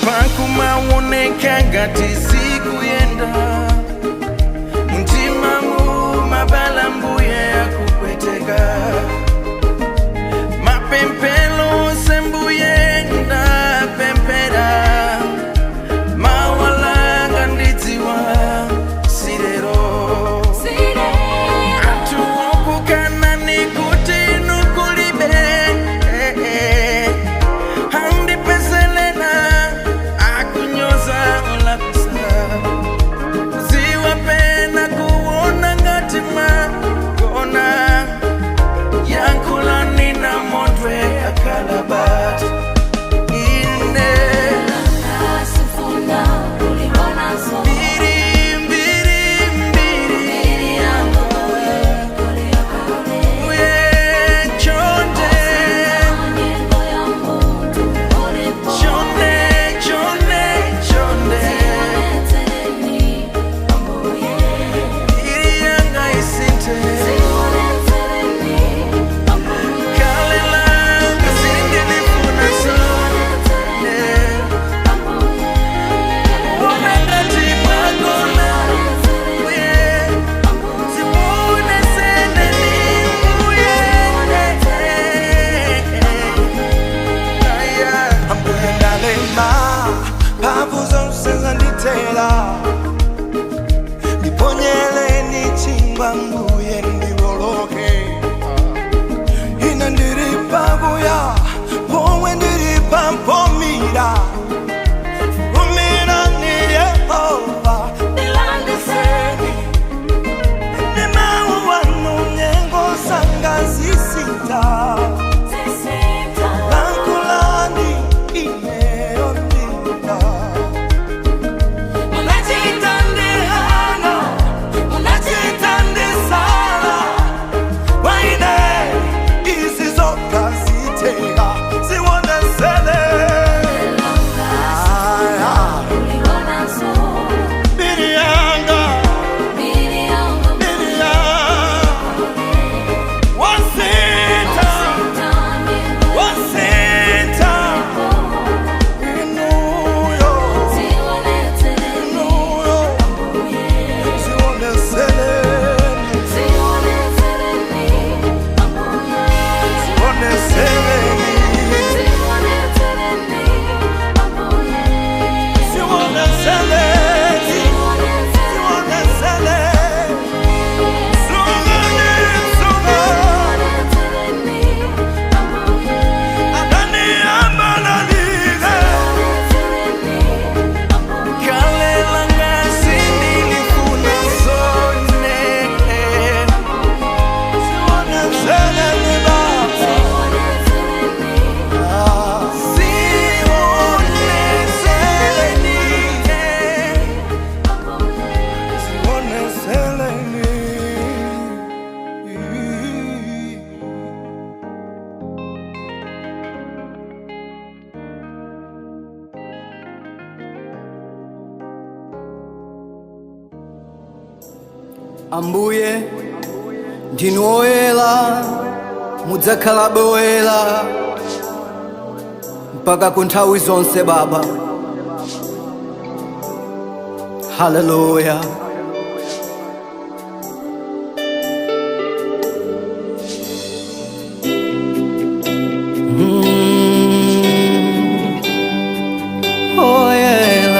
pakumawoneka ngati sikuyenda muntimamu mabala mbuye yakupweteka mapempelo sembuye ndapempera mawalanga ndidziwa sirero atuokukana nikuti nukulibe handipezelena akunyoza olakusa ziwa pena kuona ngatima kona yankulani na modwe akalabati niponyele nichimba mbuye ndiboloke ina ndiripa buya pomwe ndiripa mpomira umira ni Yehova nilandiseni nimawu wanu nyengo sanga zisita lankulani ineondika Ambuye ndinoyela mudzakhala boyela mpaka kunthawi zonse Baba. Hallelujah. Kinoyela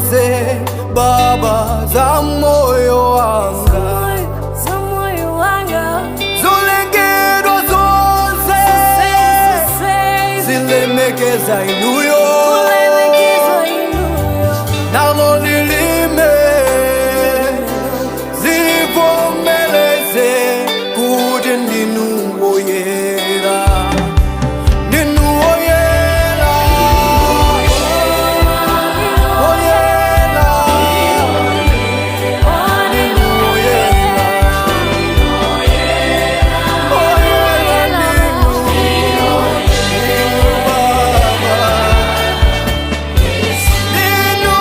zonse Baba za moyo wanga, zolengedwa zonse zilemekeza inuyo, nalo lilime zivomeleze kuti ndinu woyera, ndinu woyera, woyera, ndinu woyera, woyera, ndinu Baba, ndinu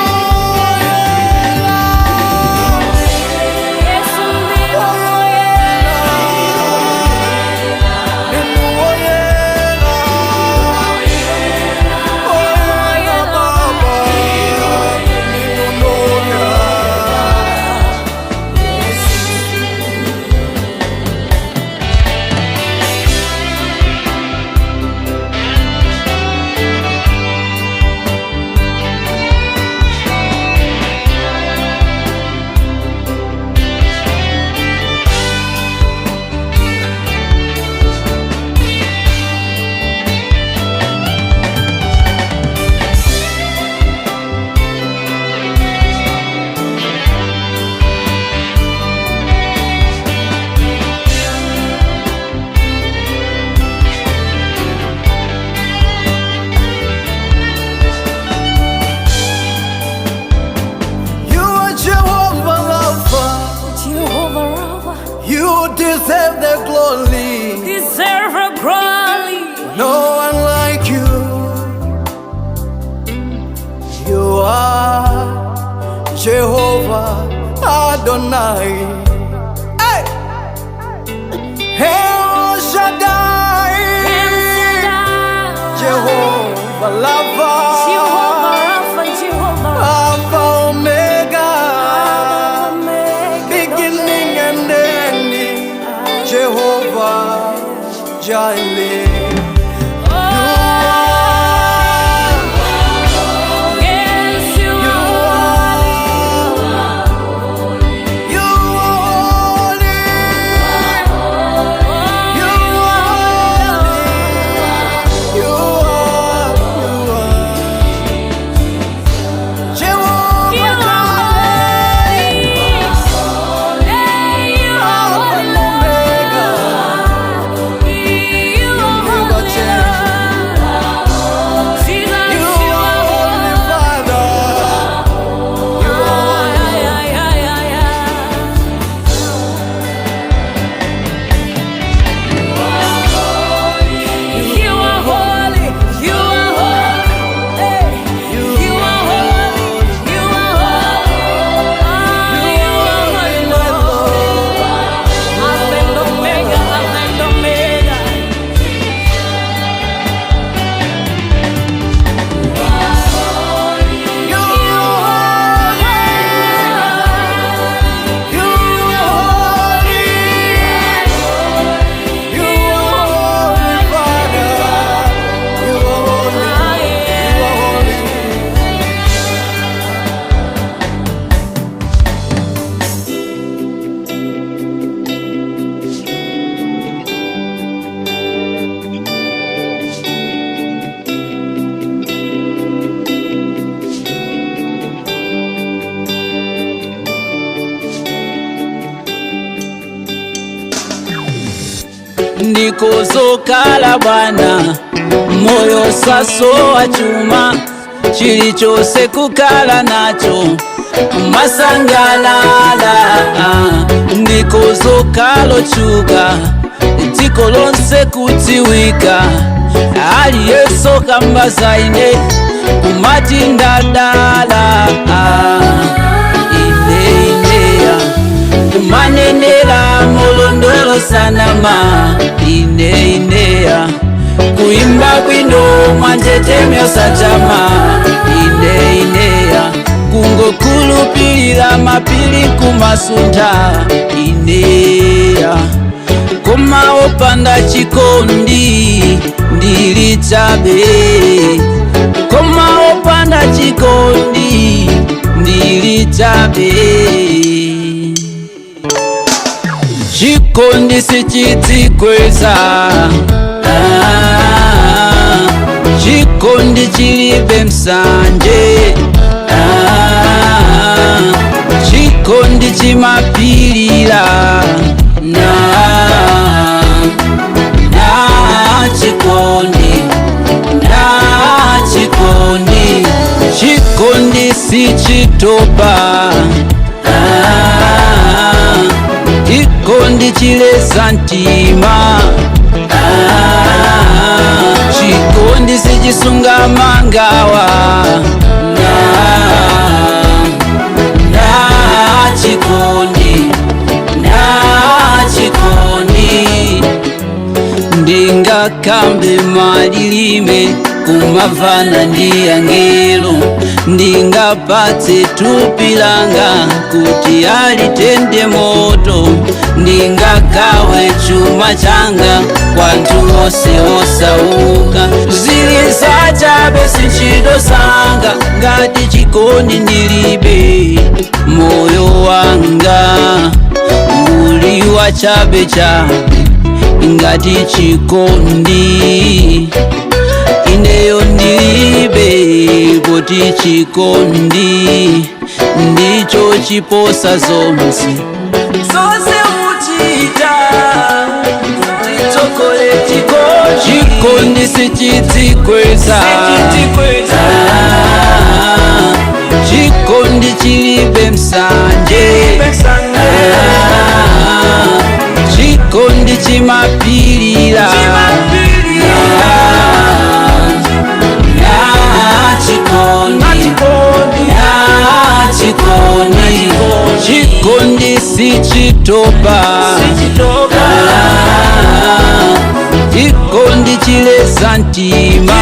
deserve the glory, no one like you. You are Jehovah Adonai, hey! El Shaddai, Jehovah Rapha, Alpha Omega, beginning and ending, Jehovah Jireh. Ndikozokala Bwana, moyo saso wa chuma, chilichose kukala nacho masangalala. Ndikozokala chuka, tiko lonse kutiwika, aliyesoka mbazaine kumati ndadala. Inea kumanenela molondolo sanama, inea kuimba bwino mwanjetemyo sajama, inea kungo kulupilila mapili kumasunda, inea koma opanda chikondi ndilichabe, koma opanda chikondi chabe. Chikondi sichidzikweza, chikondi chilibe msanje, chikondi chimapilira chikondi sichitopa, chikondi chilesa ntima, chikondi sichisunga mangawa, chikondi ndingakambe malilime kumavana ndi angelo, ndingapatse thupi langa kuti alitende moto, ndingagawe chuma changa kwanthu onse osauka. Zili zachabe sinchito sanga ngati chikondi ndilibe, moyo wanga uli wachabe chabe ngati chikondi. Ineyo ndilibe poti chikondi ndicho chiposa zonse uchita titokole chikondi sichidzikweza, chikondi chilibe msanje, chikondi chimapilira chikondi sichitopa, chikondi chilesa ntima,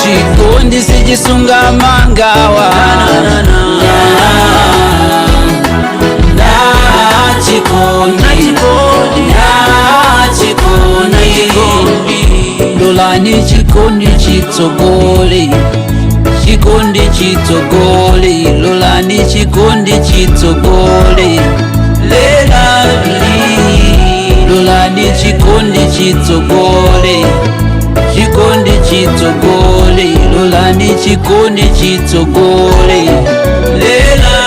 chikondi sichisunga mangawa, lolani chikondi chitsogole, chikondi chitsogole, lolani chikondi chitsogole, lolani chikondi chitsogole, chikondi chitsogole, lolani chikondi chitsogole, lela